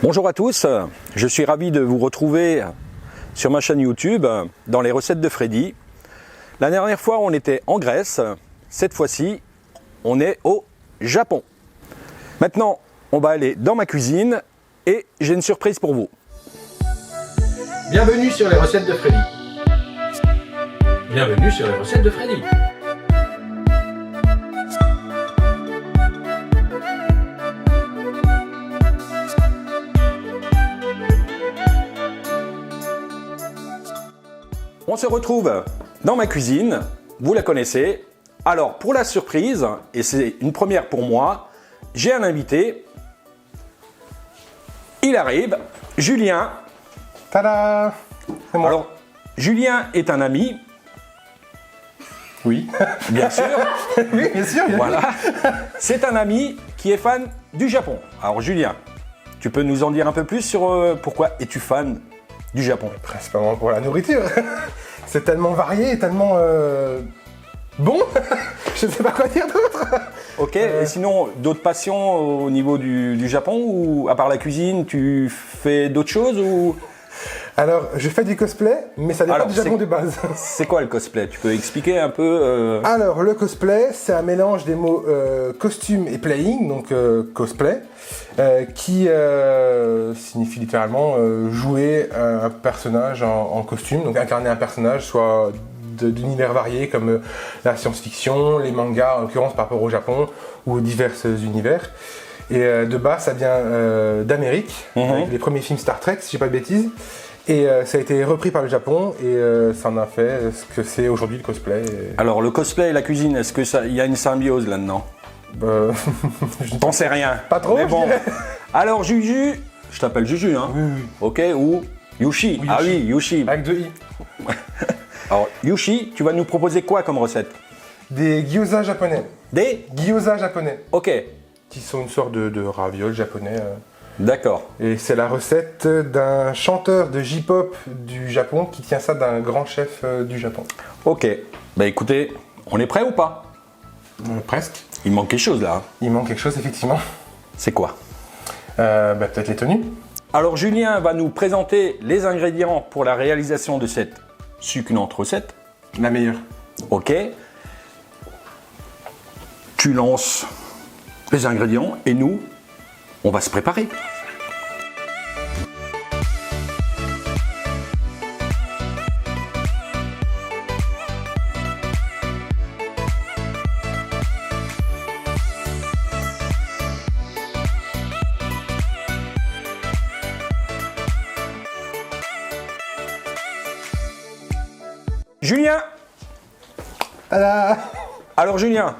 Bonjour à tous, je suis ravi de vous retrouver sur ma chaîne YouTube dans les recettes de Freddy. La dernière fois on était en Grèce, cette fois-ci on est au Japon. Maintenant on va aller dans ma cuisine et j'ai une surprise pour vous. Bienvenue sur les recettes de Freddy. Bienvenue sur les recettes de Freddy. On se retrouve dans ma cuisine, vous la connaissez. Alors pour la surprise, et c'est une première pour moi, j'ai un invité. Il arrive, Julien. Tada! C'est moi. Alors, Julien est un ami, oui. bien sûr. Oui, bien sûr. Voilà. C'est un ami qui est fan du Japon. Alors Julien, tu peux nous en dire un peu plus sur pourquoi es-tu fan du Japon? Principalement pour la nourriture. C'est tellement varié et tellement bon. Je ne sais pas quoi dire d'autre. Ok, et sinon d'autres passions au niveau du Japon, ou à part la cuisine, tu fais d'autres choses ou... Alors, je fais du cosplay, mais ça dépend du Japon de base. C'est quoi le cosplay? Tu peux expliquer un peu Alors, le cosplay, c'est un mélange des mots costume et playing, donc cosplay, qui signifie littéralement jouer un personnage en costume, donc incarner un personnage, soit d'univers variés comme la science-fiction, les mangas, en l'occurrence par rapport au Japon, ou divers univers. Et de base, ça vient d'Amérique, avec les premiers films Star Trek, si je dis pas de bêtises. Et ça a été repris par le Japon et ça en a fait ce que c'est aujourd'hui le cosplay. Alors le cosplay et la cuisine, est-ce qu'il y a une symbiose là-dedans? Je n'en sais rien. Pas trop, mais bon. je dirais. Alors Juju, je t'appelle Juju, hein? Oui. Ok, ou Yushi. Oui, Ah Yushi. oui, Yushi. Avec 2 i. Alors Yushi, tu vas nous proposer quoi comme recette? Des gyoza japonais. Des? Gyoza japonais. Ok, Qui sont une sorte de ravioles japonais. d'accord. Et c'est la recette d'un chanteur de J-pop du Japon qui tient ça d'un grand chef du Japon. Ok, bah écoutez, on est prêt ou pas? Presque. Il manque quelque chose là. Il manque quelque chose effectivement. C'est quoi? Peut-être les tenues. Alors Julien va nous présenter les ingrédients pour la réalisation de cette succulente recette. La meilleure. Ok. Tu lances les ingrédients et nous, on va se préparer. Julien! Tada! Alors Julien,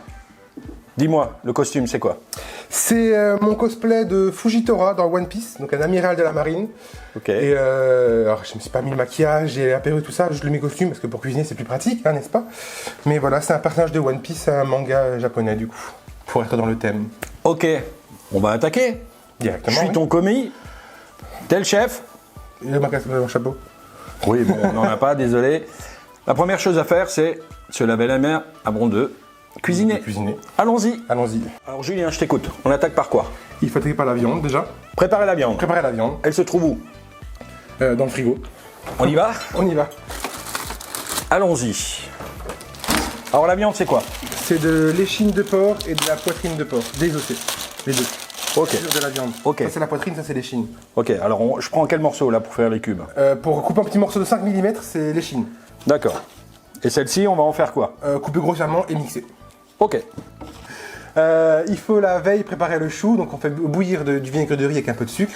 dis-moi, le costume c'est quoi? C'est mon cosplay de Fujitora dans One Piece, donc un amiral de la marine. Ok. Et alors je me suis pas mis le maquillage et la perruque tout ça, juste le mes costumes parce que pour cuisiner c'est plus pratique, hein, n'est-ce pas? Mais voilà, c'est un personnage de One Piece, un manga japonais du coup, pour être dans le thème. Ok, on va attaquer. Directement. Je suis ton commis, t'es le chef. Et le chapeau. Oui, bon, on n'en a pas, désolé. La première chose à faire, c'est se laver la main avant de cuisiner. Cuisiner. Allons-y. Allons-y. Alors Julien, je t'écoute. On attaque par quoi? Il faut attaquer par la viande déjà. Préparer la viande. Préparer la viande Elle se trouve où? dans le frigo. On y va? On y va. Allons-y. Alors la viande, c'est quoi? C'est de l'échine de porc et de la poitrine de porc, désossée. Les deux. Ok. Sur de la viande. Ok. Ça c'est la poitrine, ça c'est l'échine. Ok, alors je prends quel morceau là pour faire les cubes? Pour couper un petit morceau de 5 mm, c'est l'échine. D'accord. Et celle-ci, on va en faire quoi? Couper grossièrement et mixer. Ok. Il faut la veille préparer le chou, donc on fait bouillir du vinaigre de riz avec un peu de sucre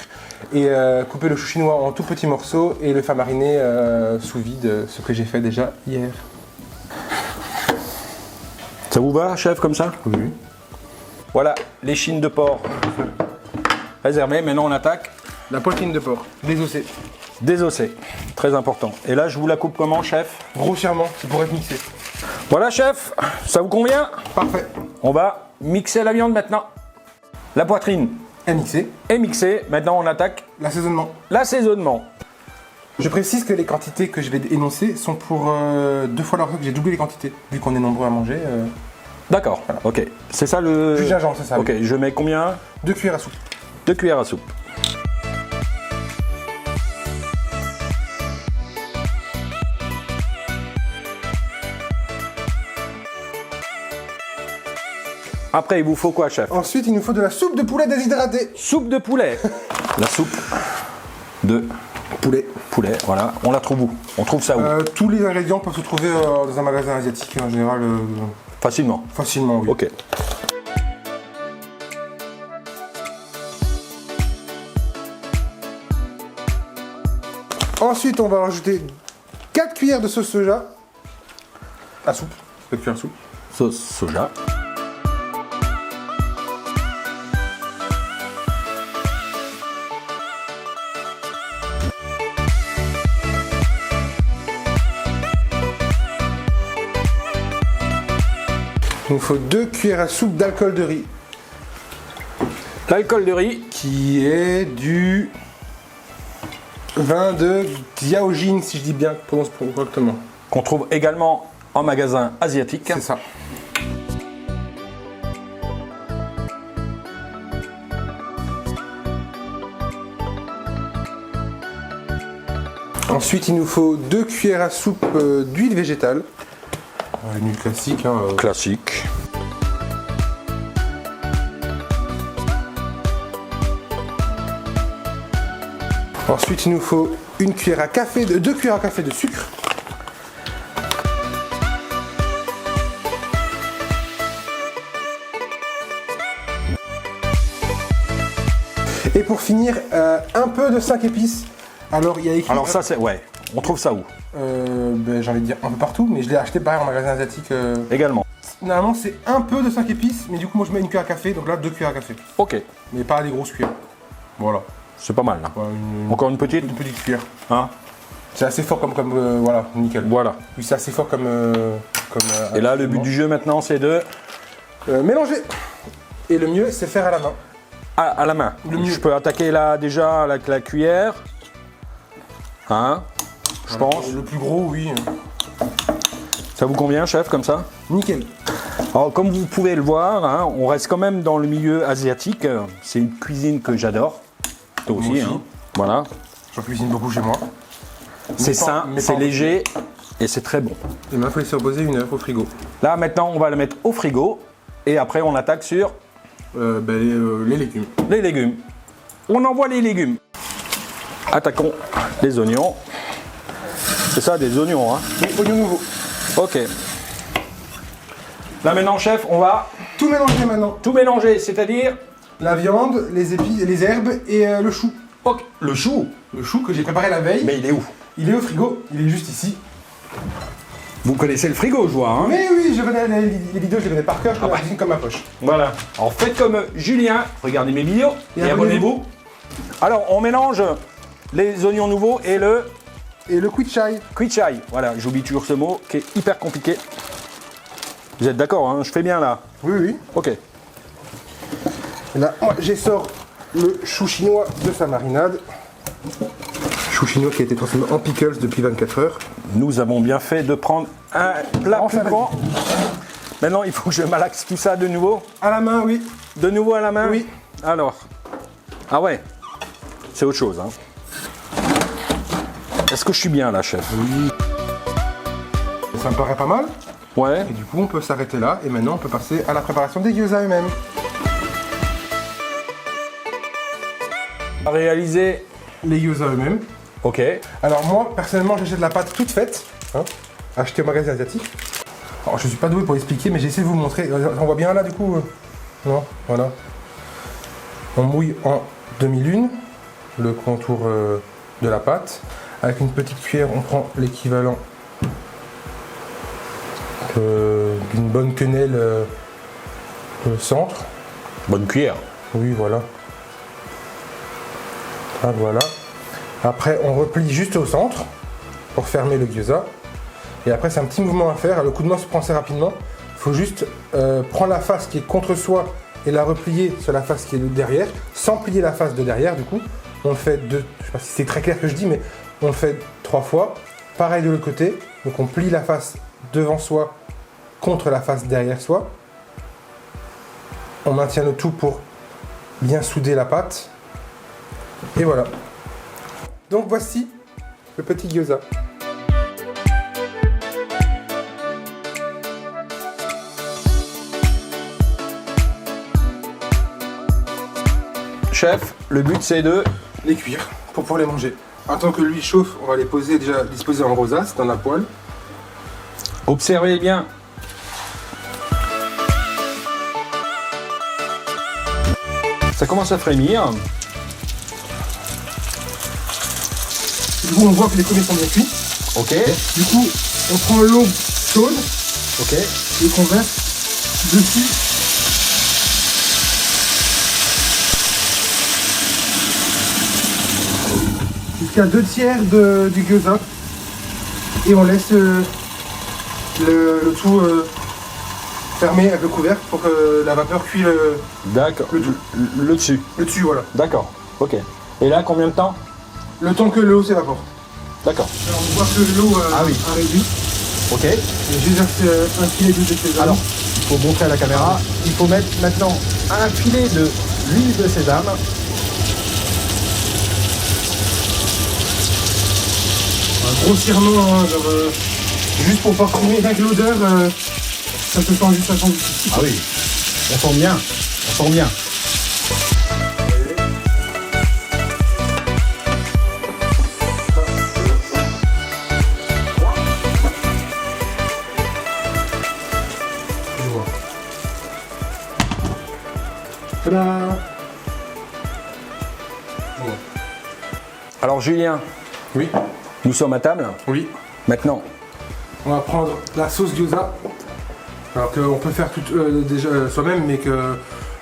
et couper le chou chinois en tout petits morceaux et le faire mariner sous vide, ce que j'ai fait déjà hier. Ça vous va, chef, comme ça? Oui. Voilà, l'échine de porc réservée. Maintenant, on attaque. La poitrine de porc, désossée. Désossée, très important. Et là, je vous la coupe comment, chef? Grossièrement, c'est pour être mixé. Voilà, chef, ça vous convient? Parfait. On va mixer la viande maintenant. La poitrine Et mixé. est mixée. Maintenant, on attaque L'assaisonnement. l'assaisonnement. Je précise que les quantités que je vais énoncer sont pour 2 fois leur que j'ai doublé les quantités, vu qu'on est nombreux à manger. D'accord, ok. C'est ça le... Jus de gingembre, c'est ça. Ok, je mets combien? 2 cuillères à soupe. 2 cuillères à soupe. Après, il vous faut quoi, chef? Ensuite, il nous faut de la soupe de poulet déshydratée. Soupe de poulet. La soupe de poulet, voilà. On la trouve où? On trouve ça où? Tous les ingrédients peuvent se trouver dans un magasin asiatique en général. Facilement. Facilement, oui. Ok. Ensuite, on va rajouter 4 cuillères de sauce soja à soupe. 4 cuillères à soupe. Sauce soja. Il nous faut 2 cuillères à soupe d'alcool de riz. L'alcool de riz. Qui est du vin de Jiaojin, si je dis bien, prononce correctement. Qu'on trouve également en magasin asiatique. C'est ça. Ensuite, il nous faut 2 cuillères à soupe d'huile végétale. Une huile classique. Hein, Classique. Ensuite, il nous faut 2 cuillères à café de sucre. Et pour finir, un peu de 5 épices. Alors, il y a écrit... Alors ça, c'est... Ouais. On trouve ça où? J'ai envie de dire un peu partout, mais je l'ai acheté pareil en magasin asiatique. Également. Normalement, c'est un peu de 5 épices, mais du coup, moi, je mets 1 cuillère à café, donc là, 2 cuillères à café. Ok. Mais pas des grosses cuillères. Voilà. C'est pas mal, là. Voilà, Encore une petite? une petite cuillère. Hein? C'est assez fort comme voilà, nickel. Voilà. Oui, c'est assez fort comme... Et là, le but du jeu maintenant, c'est de... mélanger. Et le mieux, c'est faire à la main. À la main. Le mieux. Je peux attaquer là déjà avec la cuillère. Hein? Je pense. Le plus gros, oui. Ça vous convient, chef, comme ça? Nickel. Alors, comme vous pouvez le voir, hein, on reste quand même dans le milieu asiatique. C'est une cuisine que j'adore. Toi aussi, aussi. hein. Voilà. J'en cuisine beaucoup chez moi. C'est pas- sain, mais c'est pas- léger et c'est très bon. Et maintenant, il faut laisser reposer 1 heure au frigo. Là, maintenant, on va le mettre au frigo et après, on attaque sur Les légumes. les légumes. On envoie les légumes. Attaquons les oignons. C'est ça, des oignons, hein? Oui, oignons nouveaux. Ok. Là, maintenant, chef, on va Tout mélanger maintenant. tout mélanger, c'est-à-dire... La viande, les épices, les herbes et le chou. Ok, le chou. Le chou que j'ai préparé la veille. Mais il est où? Il est au frigo, il est juste ici. Vous connaissez le frigo, je vois, hein? Mais oui, je connais les vidéos, je les connais par cœur, je connais la cuisine comme ma poche. Voilà. Alors faites comme Julien, regardez mes vidéos Et et abonnez-vous. Alors on mélange les oignons nouveaux et le Et le kuichai. kuichai. Voilà, j'oublie toujours ce mot qui est hyper compliqué. Vous êtes d'accord, hein? Je fais bien là. Oui, oui. Ok. Et là, moi, j'essore le chou chinois de sa marinade. Chou chinois qui a été transformé en pickles depuis 24 heures. Nous avons bien fait de prendre un plat plus grand. Maintenant, il faut que je malaxe tout ça de nouveau. À la main, oui. De nouveau à la main? Oui. Alors. Ah ouais. C'est autre chose, hein. Est-ce que je suis bien là, chef? Ça me paraît pas mal. Ouais. Et du coup, on peut s'arrêter là. Et maintenant, on peut passer à la préparation des gyoza eux-mêmes. À réaliser. Les gyoza eux-mêmes. Ok. Alors moi, personnellement, j'achète la pâte toute faite, hein, achetée au magasin asiatique. Alors, je suis pas doué pour expliquer, mais j'essaie de vous montrer. On voit bien là, du coup Non, voilà. On mouille en demi-lune le contour de la pâte. Avec une petite cuillère, on prend l'équivalent d'une bonne quenelle centre. Bonne cuillère. Oui, voilà. Ah, voilà. Après, on replie juste au centre pour fermer le gyoza. Et après, c'est un petit mouvement à faire. Le coup de main se prend assez rapidement. Il faut juste prendre la face qui est contre soi et la replier sur la face qui est de derrière, sans plier la face de derrière. Du coup, on le fait deux. Je sais pas si c'est très clair que je dis, mais on le fait 3 fois. Pareil de l'autre côté. Donc, on plie la face devant soi contre la face derrière soi. On maintient le tout pour bien souder la pâte. Et voilà. Donc voici le petit gyoza. chef, le but c'est de... Les cuire pour pouvoir les manger. Attends que l'huile chauffe, on va les poser déjà disposer en rosace dans la poêle. Observez bien. Ça commence à frémir. Du coup, on voit que les premiers sont bien cuits. Ok. Du coup, on prend l'eau chaude Ok. et qu'on verse dessus. Jusqu'à 2/3 du gyoza. Et on laisse le tout fermé avec le couvercle pour que la vapeur cuise D'accord. le tout. Le dessus. Le dessus, voilà. D'accord. Ok. Et là, combien de temps? Le temps que l'eau s'évapore. D'accord. Alors on voit que l'eau Ah oui. a réduit. Ok. Et j'ai versé un filet d'huile de sésame. Alors, il faut montrer à la caméra. Il faut mettre maintenant un filet de l'huile de sésame. Un grossièrement, hein, genre, juste pour parfumer avec l'odeur, ça se sent juste, ça sent du Ah oui. On sent bien. On sent bien. Tada. Alors Julien, Oui, nous sommes à table. oui. Maintenant, On va prendre la sauce gyoza. Alors qu'on peut faire tout déjà soi-même, mais que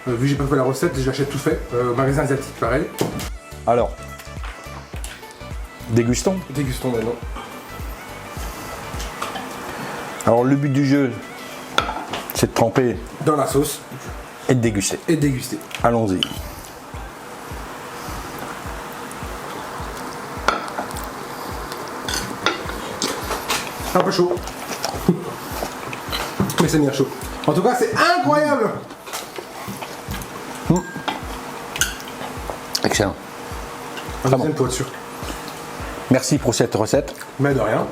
vu que j'ai pas fait la recette, je l'achète tout fait. Au magasin asiatique, pareil. alors, dégustons. Dégustons maintenant. Alors le but du jeu, c'est de tremper Dans la sauce et de déguster. et de déguster. Allons-y. Un peu chaud. Mais c'est bien chaud. En tout cas, c'est incroyable. Excellent. Un bon. deuxième pour être sûr. Merci pour cette recette. Mais de rien.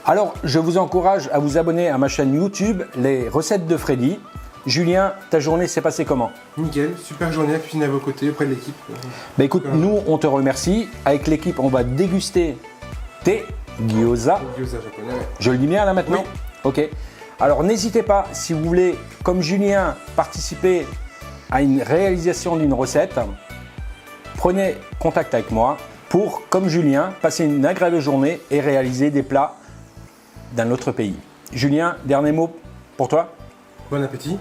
Alors, je vous encourage à vous abonner à ma chaîne YouTube, les recettes de Freddy. Julien, ta journée s'est passée comment? Nickel, super journée à cuisiner à vos côtés auprès de l'équipe. Bah écoute, nous, on te remercie. Avec l'équipe, on va déguster tes gyoza. Gyoza japonais, ouais. Je le dis bien là maintenant? Oui. Ok. Alors n'hésitez pas, si vous voulez, comme Julien, participer à une réalisation d'une recette, prenez contact avec moi pour, comme Julien, passer une agréable journée et réaliser des plats d'un autre pays. Julien, dernier mot pour toi? Bon appétit.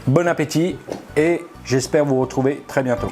Bon appétit et j'espère vous retrouver très bientôt.